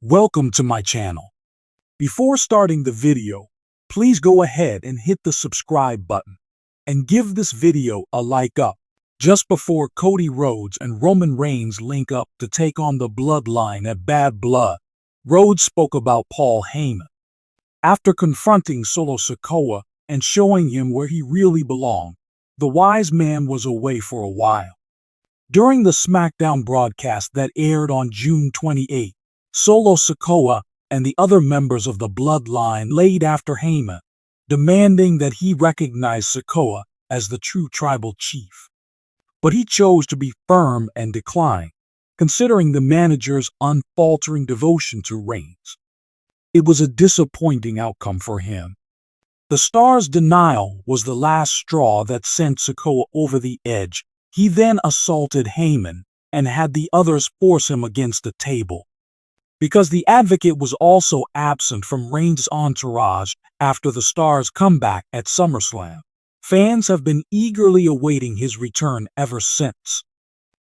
Welcome to my channel. Before starting the video, please go ahead and hit the subscribe button and give this video a like up. Just before Cody Rhodes and Roman Reigns link up to take on the Bloodline at Bad Blood, Rhodes spoke about Paul Heyman. After confronting Solo Sikoa and showing him where he really belonged, the wise man was away for a while. During the SmackDown broadcast that aired on June 28, Solo Sikoa and the other members of the Bloodline laid after Heyman, demanding that he recognize Sikoa as the true tribal chief. But he chose to be firm and decline, considering the manager's unfaltering devotion to Reigns. It was a disappointing outcome for him. The Star's denial was the last straw that sent Sikoa over the edge. He then assaulted Heyman and had the others force him against the table. Because the Advocate was also absent from Reigns' entourage after the Star's comeback at SummerSlam, fans have been eagerly awaiting his return ever since.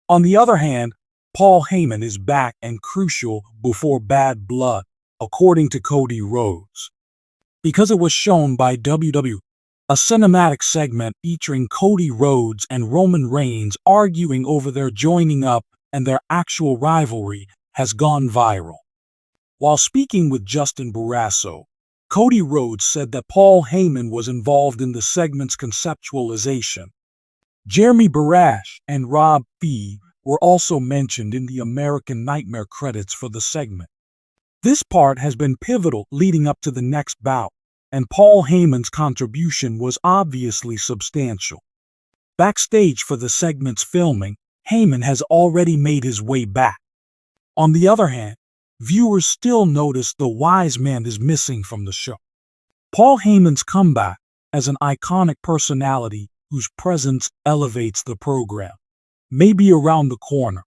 On the other hand, Paul Heyman is back and crucial before Bad Blood, according to Cody Rhodes. Because it was shown by WWE, a cinematic segment featuring Cody Rhodes and Roman Reigns arguing over their joining up and their actual rivalry has gone viral. While speaking with Justin Barrasso, Cody Rhodes said that Paul Heyman was involved in the segment's conceptualization. Jeremy Barash and Rob Fee were also mentioned in the American Nightmare credits for the segment. This part has been pivotal leading up to the next bout, and Paul Heyman's contribution was obviously substantial. Backstage for the segment's filming, Heyman has already made his way back. On the other hand, viewers still notice the wise man is missing from the show. Paul Heyman's comeback as an iconic personality whose presence elevates the program may be around the corner.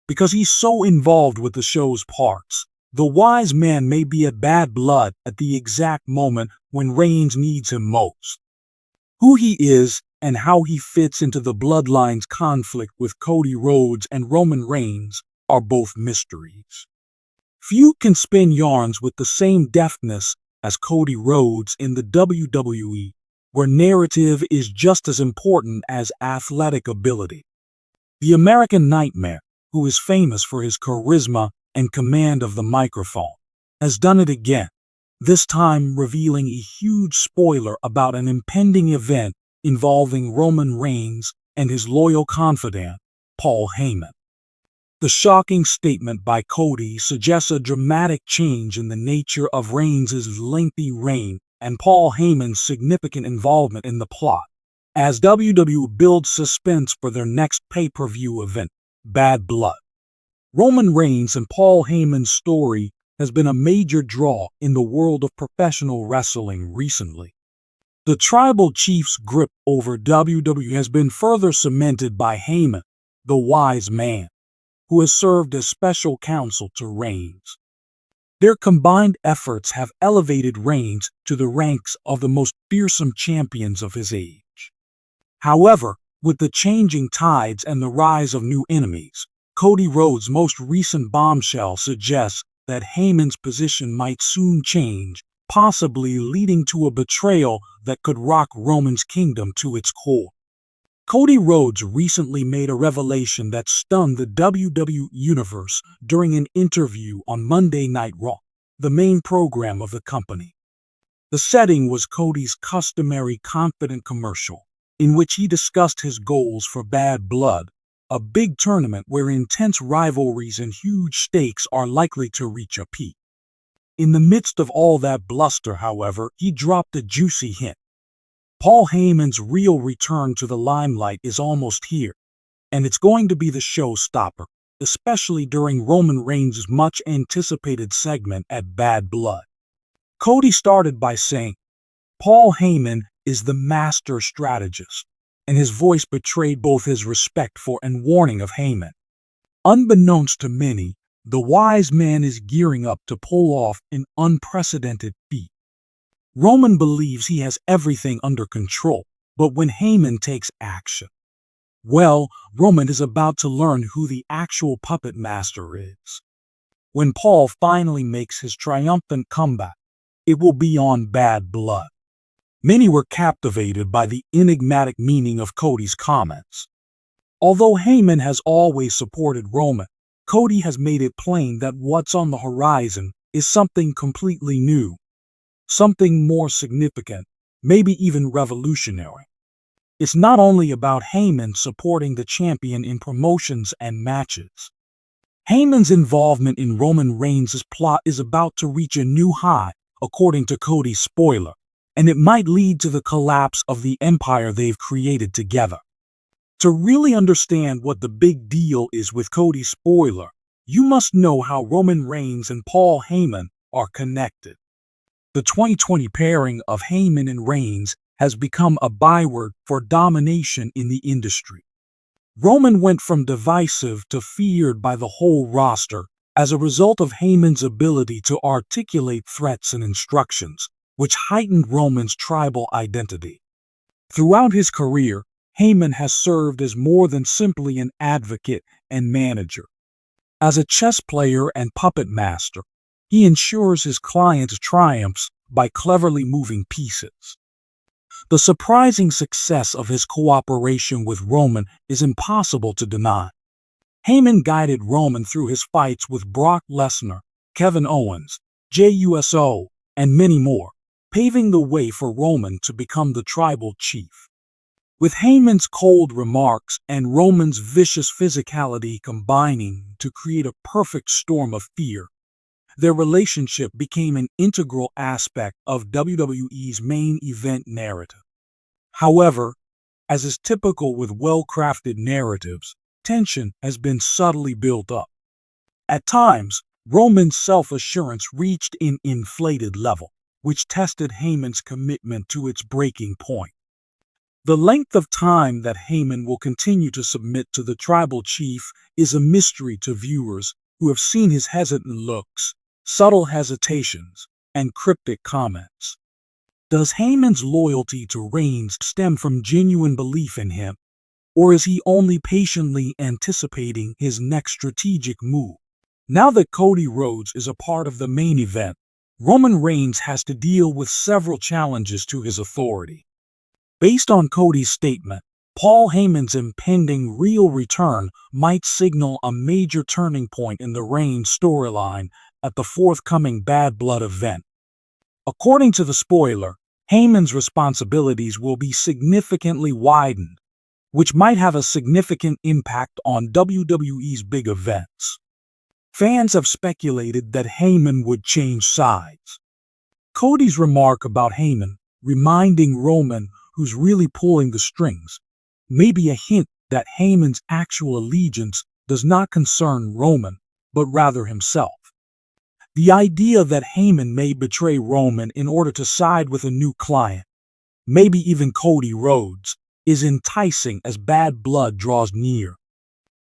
Because he's so involved with the show's parts, the wise man may be at Bad Blood at the exact moment when Reigns needs him most. Who he is and how he fits into the Bloodline's conflict with Cody Rhodes and Roman Reigns are both mysteries. Few can spin yarns with the same deftness as Cody Rhodes in the WWE, where narrative is just as important as athletic ability. The American Nightmare, who is famous for his charisma and command of the microphone, has done it again, this time revealing a huge spoiler about an impending event involving Roman Reigns and his loyal confidant, Paul Heyman. The shocking statement by Cody suggests a dramatic change in the nature of Reigns' lengthy reign and Paul Heyman's significant involvement in the plot, as WWE builds suspense for their next pay-per-view event, Bad Blood. Roman Reigns and Paul Heyman's story has been a major draw in the world of professional wrestling recently. The tribal chief's grip over WWE has been further cemented by Heyman, the wise man, who has served as special counsel to Reigns. Their combined efforts have elevated Reigns to the ranks of the most fearsome champions of his age. However, with the changing tides and the rise of new enemies, Cody Rhodes' most recent bombshell suggests that Heyman's position might soon change, possibly leading to a betrayal that could rock Roman's kingdom to its core. Cody Rhodes recently made a revelation that stunned the WWE Universe during an interview on Monday Night Raw, the main program of the company. The setting was Cody's customary confident commercial, in which he discussed his goals for Bad Blood, a big tournament where intense rivalries and huge stakes are likely to reach a peak. In the midst of all that bluster, however, he dropped a juicy hint. Paul Heyman's real return to the limelight is almost here, and it's going to be the showstopper, especially during Roman Reigns' much-anticipated segment at Bad Blood. Cody started by saying, "Paul Heyman is the master strategist," and his voice betrayed both his respect for and warning of Heyman. Unbeknownst to many, the wise man is gearing up to pull off an unprecedented feat. Roman believes he has everything under control, but when Heyman takes action, well, Roman is about to learn who the actual puppet master is. When Paul finally makes his triumphant comeback, it will be on Bad Blood. Many were captivated by the enigmatic meaning of Cody's comments. Although Heyman has always supported Roman, Cody has made it plain that what's on the horizon is something completely new, something more significant, maybe even revolutionary. It's not only about Heyman supporting the champion in promotions and matches. Heyman's involvement in Roman Reigns' plot is about to reach a new high, according to Cody's spoiler, and it might lead to the collapse of the empire they've created together. To really understand what the big deal is with Cody's spoiler, you must know how Roman Reigns and Paul Heyman are connected. The 2020 pairing of Heyman and Reigns has become a byword for domination in the industry. Roman went from divisive to feared by the whole roster as a result of Heyman's ability to articulate threats and instructions, which heightened Roman's tribal identity. Throughout his career, Heyman has served as more than simply an advocate and manager. As a chess player and puppet master, he ensures his clients' triumphs by cleverly moving pieces. The surprising success of his cooperation with Roman is impossible to deny. Heyman guided Roman through his fights with Brock Lesnar, Kevin Owens, JUSO, and many more, paving the way for Roman to become the tribal chief. With Heyman's cold remarks and Roman's vicious physicality combining to create a perfect storm of fear, their relationship became an integral aspect of WWE's main event narrative. However, as is typical with well-crafted narratives, tension has been subtly built up. At times, Roman's self-assurance reached an inflated level, which tested Heyman's commitment to its breaking point. The length of time that Heyman will continue to submit to the tribal chief is a mystery to viewers who have seen his hesitant looks, subtle hesitations, and cryptic comments. Does Heyman's loyalty to Reigns stem from genuine belief in him, or is he only patiently anticipating his next strategic move? Now that Cody Rhodes is a part of the main event, Roman Reigns has to deal with several challenges to his authority. Based on Cody's statement, Paul Heyman's impending real return might signal a major turning point in the Reigns storyline at the forthcoming Bad Blood event. According to the spoiler, Heyman's responsibilities will be significantly widened, which might have a significant impact on WWE's big events. Fans have speculated that Heyman would change sides. Cody's remark about Heyman, reminding Roman who's really pulling the strings, may be a hint that Heyman's actual allegiance does not concern Roman, but rather himself. The idea that Heyman may betray Roman in order to side with a new client, maybe even Cody Rhodes, is enticing as Bad Blood draws near.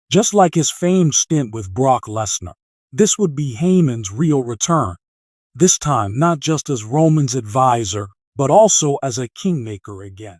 Just like his famed stint with Brock Lesnar, this would be Heyman's real return, this time not just as Roman's advisor, but also as a kingmaker again.